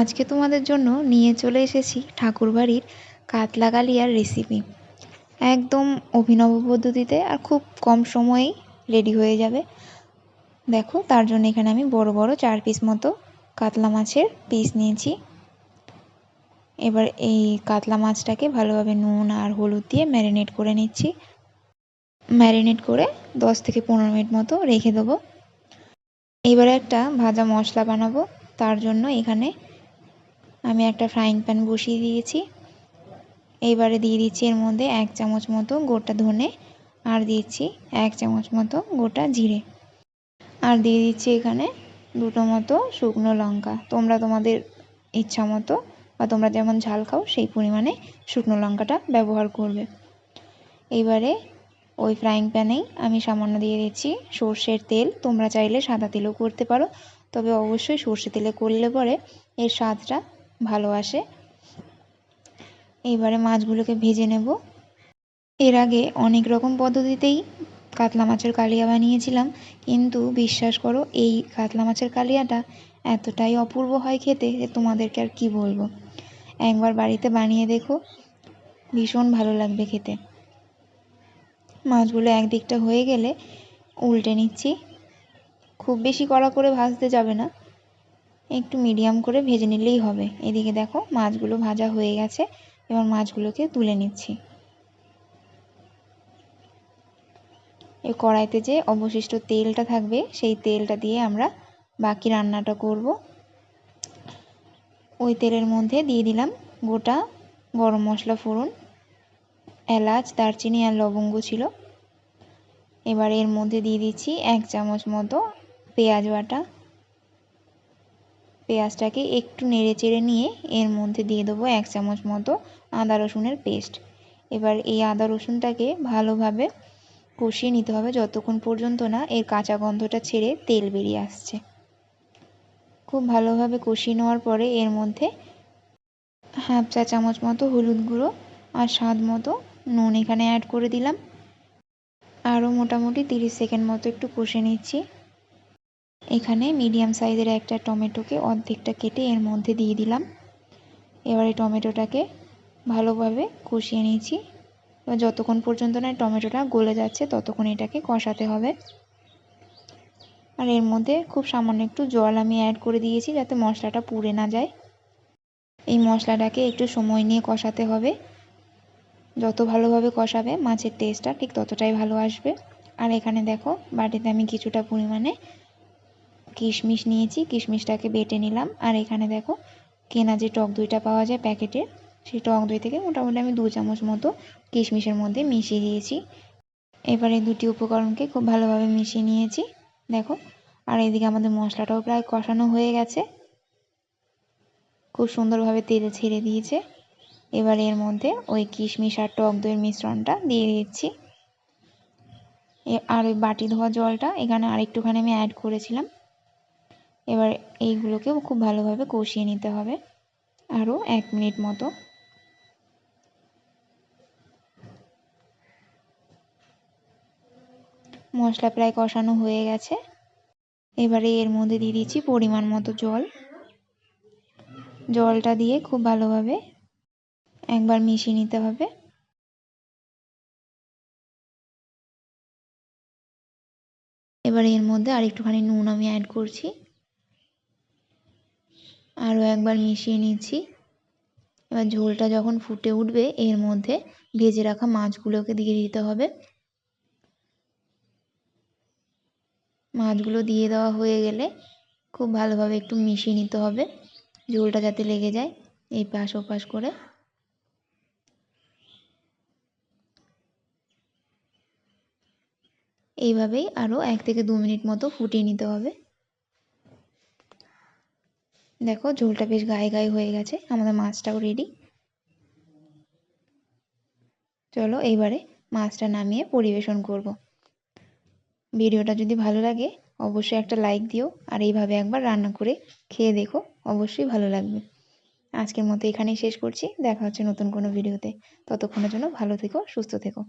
আজকে তোমাদের জন্য নিয়ে চলে এসেছি ঠাকুরবাড়ির কাতলা কালিয়ার রেসিপি। একদম অভিনব পদ্ধতিতে আর খুব কম সময়েই রেডি হয়ে যাবে। দেখো, তার জন্য এখানে আমি বড় বড় 4 পিস মতো কাতলা মাছের পিস নিয়েছি। এবার এই কাতলা মাছটাকে ভালোভাবে নুন আর হলুদ দিয়ে ম্যারিনেট করে নিচ্ছি। ম্যারিনেট করে 10 থেকে 15 মিনিট মতো রেখে দেবো। এবারে একটা ভাজা মশলা বানাবো। তার জন্য এখানে আমি একটা ফ্রাইং প্যান বসিয়ে দিয়েছি। এইবারে দিয়ে দিচ্ছি এর মধ্যে 1 চামচ মতো গোটা ধনে, আর দিচ্ছি 1 চামচ মতো গোটা জিরে, আর দিয়ে দিচ্ছি এখানে 2টো মতো শুকনো লঙ্কা। তোমরা তোমাদের ইচ্ছা মতো বা তোমরা যেমন ঝাল খাও সেই পরিমাণে শুকনো লঙ্কাটা ব্যবহার করবে। এইবারে ওই ফ্রাইং প্যানেই আমি সামান্য দিয়ে দিচ্ছি সর্ষের তেল। তোমরা চাইলে সাদা তেলও করতে পারো, তবে অবশ্যই সর্ষে তেলে করলে পরে এর স্বাদটা ভালো আসে। এইবারে মাছগুলোকে ভেজে নেব। এর আগে অনেক রকম পদ্ধতিতেই কাতলা মাছের কালিয়া বানিয়েছিলাম, কিন্তু বিশ্বাস করো এই কাতলা মাছের কালিয়াটা এতটাই অপূর্ব হয় খেতে যে তোমাদেরকে আর কি বলবো। একবার বাড়িতে বানিয়ে দেখো, ভীষণ ভালো লাগবে খেতে। মাছগুলো একদিকটা হয়ে গেলে উল্টে নিচ্ছি। খুব বেশি কড়া করে ভাজতে যাবে না, একটু মিডিয়াম করে ভেজে নিলেই হবে। এদিকে দেখো মাছগুলো ভাজা হয়ে গেছে। এবার মাছগুলোকে তুলে নিচ্ছি। এই কড়াইতে যে অবশিষ্ট তেলটা থাকবে সেই তেলটা দিয়ে আমরা বাকি রান্নাটা করব। ওই তেলের মধ্যে দিয়ে দিলাম গোটা গরম মশলা ফোড়ন, এলাচ, দারচিনি আর লবঙ্গ ছিল। এবার এর মধ্যে দিয়ে দিচ্ছি 1 চামচ মতো পেঁয়াজ বাটা। পেঁয়াজটাকে একটু নেড়ে চেড়ে নিয়ে এর মধ্যে দিয়ে দেবো 1 চামচ মতো আদা রসুনের পেস্ট। এবার এই আদা রসুনটাকে ভালোভাবে কষিয়ে নিতে হবে যতক্ষণ পর্যন্ত না এর কাঁচা গন্ধটা ছেড়ে তেল বেরিয়ে আসছে। খুব ভালোভাবে কষিয়ে নেওয়ার পরে এর মধ্যে 1/2 চা চামচ মতো হলুদ গুঁড়ো আর স্বাদ মতো নুন এখানে অ্যাড করে দিলাম। আরও মোটামুটি 30 সেকেন্ড মতো একটু কষে নিচ্ছি। এখানে মিডিয়াম সাইজের একটা টমেটোকে অর্ধেকটা কেটে এর মধ্যে দিয়ে দিলাম। এবারে টমেটোটাকে ভালোভাবে কষিয়ে নিচ্ছি। এবার যতক্ষণ পর্যন্ত না টমেটোটা গলে যাচ্ছে ততক্ষণ এটাকে কষাতে হবে। আর এর মধ্যে খুব সামান্য একটু জল আমি অ্যাড করে দিয়েছি যাতে মশলাটা পুড়ে না যায়। এই মশলাটাকে একটু সময় নিয়ে কষাতে হবে। যত ভালোভাবে কষাবে মাছের টেস্টটা ঠিক ততটাই ভালো আসবে। আর এখানে দেখো বাটিতে আমি কিছুটা পরিমাণে কিশমিশ নিয়েছি, কিশমিশটাকে বেটে নিলাম। আর এখানে দেখো কেনা যে টক দইটা পাওয়া যায় প্যাকেটের, সেই টক দই থেকে মোটামুটি আমি 2 চামচ মতো কিশমিশের মধ্যে মিশিয়ে দিয়েছি। এবারে দুটি উপকরণকে খুব ভালোভাবে মিশিয়ে নিয়েছি দেখো। আর এদিকে আমাদের মশলাটাও প্রায় কষানো হয়ে গেছে, খুব সুন্দরভাবে তেল ছেড়ে দিয়েছে। এবার এর মধ্যে ওই কিশমিশ আর টক দইয়ের মিশ্রণটা দিয়ে দিচ্ছি। আর ওই বাটি ধোয়া জলটা এখানে আরেকটুখানি আমি অ্যাড করেছিলাম। এবার এইগুলোকেও খুব ভালোভাবে কষিয়ে নিতে হবে আরও 1 মিনিট মতো। মশলা প্রায় কষানো হয়ে গেছে। এবারে এর মধ্যে দিয়ে দিচ্ছি পরিমাণ মতো জল। জলটা দিয়ে খুব ভালোভাবে একবার মিশিয়ে নিতে হবে। এবার এর মধ্যে আরেকটুখানি নুন আমি অ্যাড করছি, আরও একবার মিশিয়ে নিচ্ছি। এবার ঝোলটা যখন ফুটে উঠবে এর মধ্যে ভেজে রাখা মাছগুলোকে দিয়ে দিতে হবে। মাছগুলো দিয়ে দেওয়া হয়ে গেলে খুব ভালোভাবে একটু মিশিয়ে নিতে হবে, ঝোলটা যাতে লেগে যায় এই পাশ ওপাশ করে। এইভাবেই আরও 1 থেকে 2 মিনিট মতো ফুটিয়ে নিতে হবে। দেখো ঝোলটা বেশ গায়ে গায়ে হয়ে গেছে, আমাদের মাছটাও রেডি। চলো এইবারে মাছটা নামিয়ে পরিবেশন করব। ভিডিওটা যদি ভালো লাগে অবশ্যই একটা লাইক দিও, আর এইভাবে একবার রান্না করে খেয়ে দেখো, অবশ্যই ভালো লাগবে। আজকের মতো এখানেই শেষ করছি, দেখা হচ্ছে নতুন কোনো ভিডিওতে। ততক্ষণের জন্য ভালো থেকো, সুস্থ থেকো।